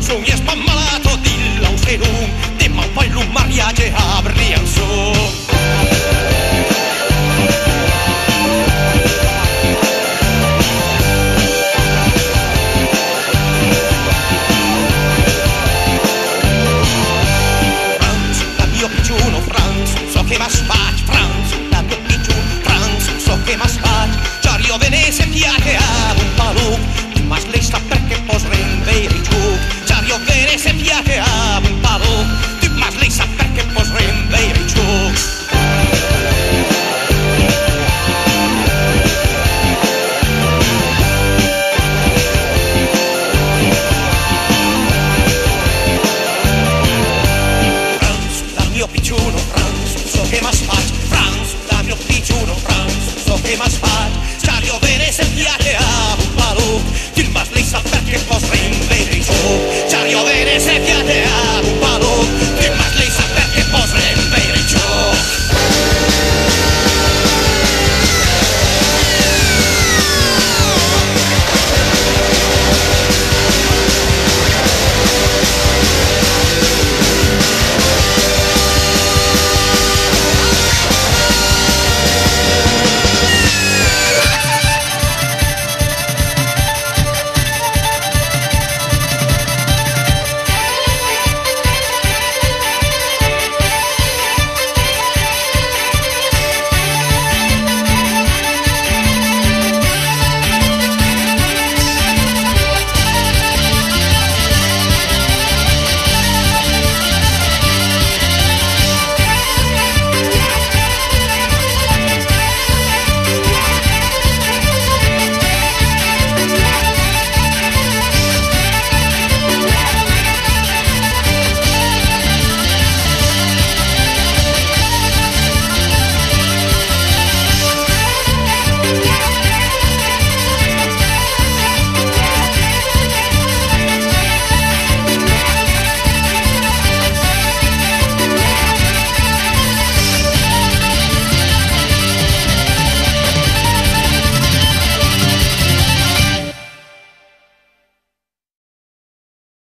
Son jes malato dilla un sedum, de mal poi l'un mariage a Briançon. Franz, la mio picciuno, Franz, so che m'ha sfac, Franz, la mio picciuno, Franz, so che m'ha sfac, già io venese piace a un paluc, ma lei sa perché pos rendere giù, già io venese piace a un paluc, ma lei sa perché pos rendere giù. Picciuno, Franz, so che m'ha sfac, Franz, da mio picciuno, Franz, so che m'ha sfac, già io vene se piace a un paluc, il mas lei sa perché pos rendere giù, già io vene se piace a